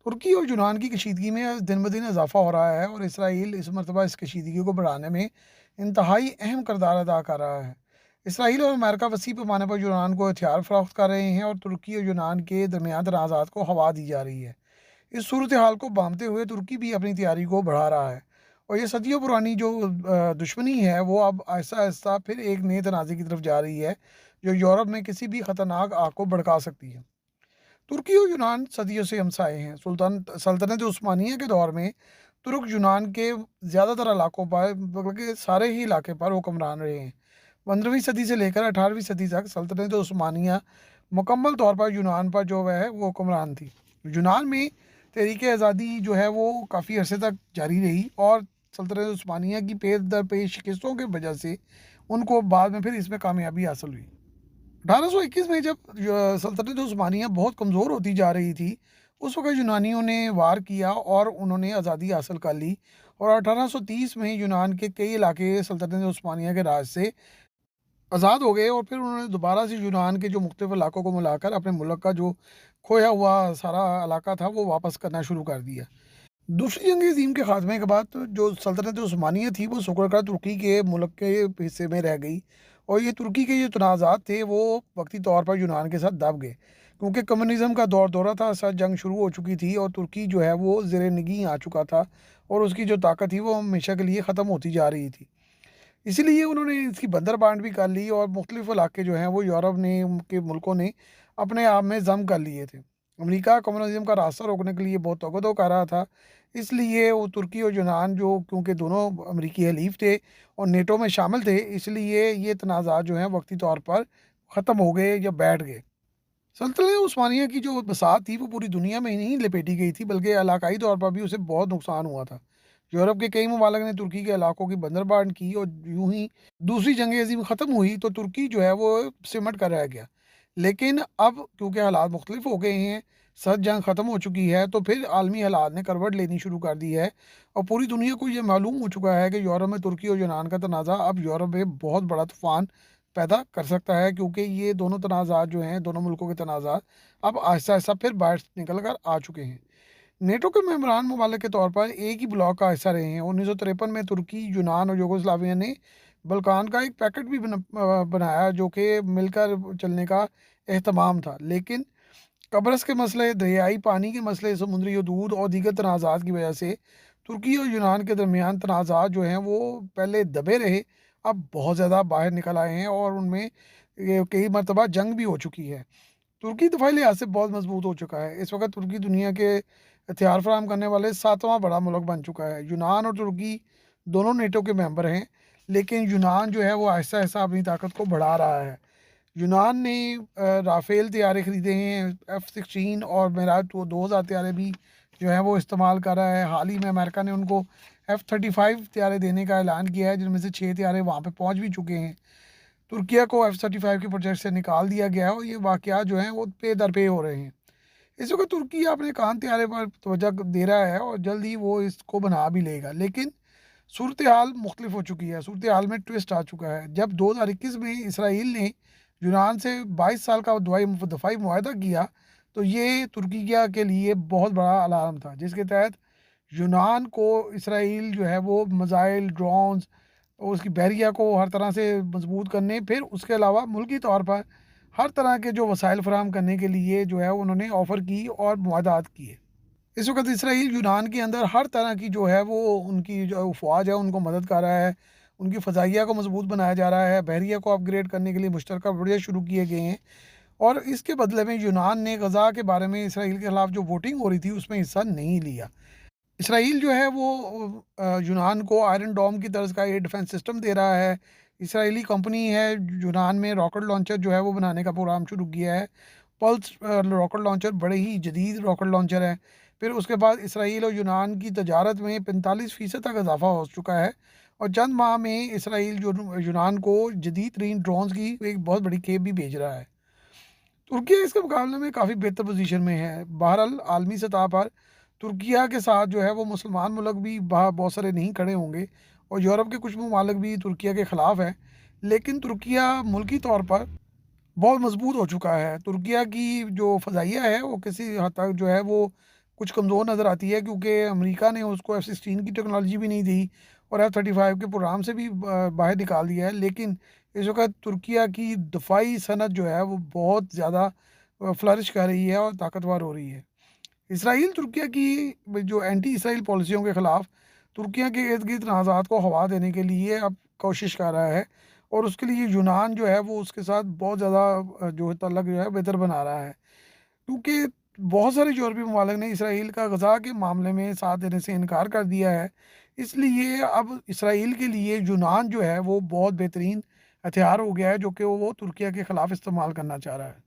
ترکی اور یونان کی کشیدگی میں دن بدن اضافہ ہو رہا ہے اور اسرائیل اس مرتبہ اس کشیدگی کو بڑھانے میں انتہائی اہم کردار ادا کر رہا ہے۔ اسرائیل اور امریکہ وسیع پیمانے پر یونان کو ہتھیار فروخت کر رہے ہیں اور ترکی اور یونان کے درمیان تنازعات کو ہوا دی جا رہی ہے۔ اس صورتحال کو بامتے ہوئے ترکی بھی اپنی تیاری کو بڑھا رہا ہے اور یہ صدیوں پرانی جو دشمنی ہے وہ اب آہستہ آہستہ پھر ایک نئے تنازع کی طرف جا رہی ہے جو یورپ میں کسی بھی خطرناک آگ کو بھڑکا سکتی ہے۔ ترکی اور یونان صدیوں سے ہمسائے ہیں۔ سلطنت عثمانیہ کے دور میں ترک یونان کے زیادہ تر علاقوں پر بلکہ سارے ہی علاقے پر حکمران رہے ہیں۔ 15ویں صدی سے لے کر 18ویں صدی تک سلطنت عثمانیہ مکمل طور پر یونان پر جو ہے وہ حکمران تھی۔ یونان میں تحریک آزادی جو ہے وہ کافی عرصے تک جاری رہی اور سلطنت عثمانیہ کی پے در پے شکستوں کی وجہ سے ان کو بعد میں پھر اس میں کامیابی حاصل ہوئی۔ 1821 میں جب سلطنت عثمانیہ بہت کمزور ہوتی جا رہی تھی اس وقت یونانیوں نے وار کیا اور انہوں نے آزادی حاصل کر لی اور 1830 میں یونان کے کئی علاقے سلطنت عثمانیہ کے راج سے آزاد ہو گئے اور پھر انہوں نے دوبارہ سے یونان کے جو مختلف علاقوں کو ملا کر اپنے ملک کا جو کھویا ہوا سارا علاقہ تھا وہ واپس کرنا شروع کر دیا۔ دوسری جنگ عظیم کے خاتمے کے بعد جو سلطنت عثمانیہ تھی وہ سکڑ کر ترکی کے ملک کے حصے میں رہ گئی اور یہ ترکی کے جو تنازعات تھے وہ وقتی طور پر یونان کے ساتھ دب گئے کیونکہ کمیونزم کا دورہ تھا، سر جنگ شروع ہو چکی تھی اور ترکی جو ہے وہ زیر نگین آ چکا تھا اور اس کی جو طاقت تھی وہ ہمیشہ کے لیے ختم ہوتی جا رہی تھی۔ اسی لیے انہوں نے اس کی بندر بانٹ بھی کر لی اور مختلف علاقے جو ہیں وہ یورپ نے کے ملکوں نے اپنے آپ میں ضم کر لیے تھے۔ امریکہ کمیونزم کا راستہ روکنے کے لیے بہت توقع کر رہا تھا، اس لیے وہ ترکی اور یونان جو کیونکہ دونوں امریکی حلیف تھے اور نیٹو میں شامل تھے اس لیے یہ تنازعات جو ہیں وقتی طور پر ختم ہو گئے یا بیٹھ گئے۔ سلطنت عثمانیہ کی جو بساط تھی وہ پوری دنیا میں ہی نہیں لپیٹی گئی تھی بلکہ علاقائی طور پر بھی اسے بہت نقصان ہوا تھا۔ یورپ کے کئی ممالک نے ترکی کے علاقوں کی بندربانٹ کی اور یوں ہی دوسری جنگ عظیم ختم ہوئی تو ترکی جو ہے وہ سمٹ کر رہ گیا۔ لیکن اب کیونکہ حالات مختلف ہو گئے ہیں، سرد جنگ ختم ہو چکی ہے تو پھر عالمی حالات نے کروٹ لینی شروع کر دی ہے اور پوری دنیا کو یہ معلوم ہو چکا ہے کہ یورپ میں ترکی اور یونان کا تنازع اب یورپ میں بہت بڑا طوفان پیدا کر سکتا ہے کیونکہ یہ دونوں تنازعات جو ہیں دونوں ملکوں کے تنازعات اب آہستہ آہستہ پھر باہر نکل کر آ چکے ہیں۔ نیٹو کے ممبران ممالک کے طور پر ایک ہی بلاک کا حصہ رہے ہیں۔ 1953 میں ترکی، یونان اور یوگوسلاویہ نے بلکان کا ایک پیکٹ بھی بنایا جو کہ مل کر چلنے کا اہتمام تھا، لیکن قبرص کے مسئلے، دریائی پانی کے مسئلے، سمندری حدود اور دیگر تنازعات کی وجہ سے ترکی اور یونان کے درمیان تنازعات جو ہیں وہ پہلے دبے رہے، اب بہت زیادہ باہر نکل آئے ہیں اور ان میں کئی مرتبہ جنگ بھی ہو چکی ہے۔ ترکی دفاعی لحاظ سے بہت مضبوط ہو چکا ہے۔ اس وقت ترکی دنیا کے ہتھیار فراہم کرنے والے 7واں بڑا ملک بن چکا ہے۔ یونان اور ترکی دونوں نیٹو کے ممبر ہیں، لیکن یونان جو ہے وہ آہستہ آہستہ اپنی طاقت کو بڑھا رہا ہے۔ یونان نے رافیل طیارے خریدے ہیں، F-16 اور میراج 2000 طیارے بھی جو ہے وہ استعمال کر رہا ہے۔ حال ہی میں امریکہ نے ان کو F-35 طیارے دینے کا اعلان کیا ہے جن میں سے 6 طیارے وہاں پہ پہنچ بھی چکے ہیں۔ ترکیہ کو F-35 کے پروجیکٹ سے نکال دیا گیا ہے اور یہ واقعات جو ہیں وہ پے در پے ہو رہے ہیں۔ اس وقت ترکی اپنے کان طیارے پر توجہ دے رہا ہے اور جلد ہی وہ اس کو بنا بھی لے گا، لیکن صورتحال مختلف ہو چکی ہے۔ صورتحال میں ٹوسٹ آ چکا ہے۔ جب 2021 میں اسرائیل نے یونان سے 22 سال کا دفاعی معاہدہ کیا تو یہ ترکیہ کے لیے بہت بڑا الارم تھا، جس کے تحت یونان کو اسرائیل جو ہے وہ میزائل، ڈرونز اور اس کی بحریہ کو ہر طرح سے مضبوط کرنے، پھر اس کے علاوہ ملکی طور پر ہر طرح کے جو وسائل فراہم کرنے کے لیے جو ہے انہوں نے آفر کی اور معاہدات کیے۔ اس وقت اسرائیل یونان کے اندر ہر طرح کی جو ہے وہ ان کی جو افواج ہے ان کو مدد کر رہا ہے، ان کی فضائیہ کو مضبوط بنایا جا رہا ہے، بحریہ کو اپ گریڈ کرنے کے لیے مشترکہ پروجیکٹ شروع کیے گئے ہیں اور اس کے بدلے میں یونان نے غزہ کے بارے میں اسرائیل کے خلاف جو ووٹنگ ہو رہی تھی اس میں حصہ نہیں لیا۔ اسرائیل جو ہے وہ یونان کو آئرن ڈوم کی طرز کا ایئر ڈیفنس سسٹم دے رہا ہے۔ اسرائیلی کمپنی ہے یونان میں راکٹ لانچر جو ہے وہ بنانے کا پروگرام شروع کیا ہے۔ پلس راکٹ لانچر بڑے ہی جدید راکٹ لانچر ہے۔ پھر اس کے بعد اسرائیل اور یونان کی تجارت میں 45% تک اضافہ ہو چکا ہے اور چند ماہ میں اسرائیل جو یونان کو جدید ترین ڈرونز کی ایک بہت بڑی کھیپ بھی بھیج رہا ہے۔ ترکیہ اس کے مقابلے میں کافی بہتر پوزیشن میں ہے۔ بہرحال عالمی سطح پر ترکیہ کے ساتھ جو ہے وہ مسلمان ملک بھی بہت سارے نہیں کھڑے ہوں گے اور یورپ کے کچھ ممالک بھی ترکیہ کے خلاف ہیں، لیکن ترکیہ ملکی طور پر بہت مضبوط ہو چکا ہے۔ ترکیہ کی جو فضائیہ ہے وہ کسی حد تک جو ہے وہ کچھ کمزور نظر آتی ہے، کیونکہ امریکہ نے اس کو F-16 کی ٹیکنالوجی بھی نہیں دی اور F-35 کے پروگرام سے بھی باہر نکال دیا ہے۔ لیکن اس وقت ترکیہ کی دفاعی صنعت جو ہے وہ بہت زیادہ فلرش کر رہی ہے اور طاقتور ہو رہی ہے۔ اسرائیل ترکیہ کی جو اینٹی اسرائیل پالیسیوں کے خلاف ترکیہ کے ارد گرد تنازعات کو ہوا دینے کے لیے اب کوشش کر رہا ہے، اور اس کے لیے یونان جو ہے وہ اس کے ساتھ بہت زیادہ جو ہے تعلق جو ہے بہتر بنا رہا ہے، کیونکہ بہت سارے یورپی ممالک نے اسرائیل کا غزہ کے معاملے میں ساتھ دینے سے انکار کر دیا ہے۔ اس لیے اب اسرائیل کے لیے یونان جو ہے وہ بہت بہترین ہتھیار ہو گیا ہے، جو کہ وہ ترکیہ کے خلاف استعمال کرنا چاہ رہا ہے۔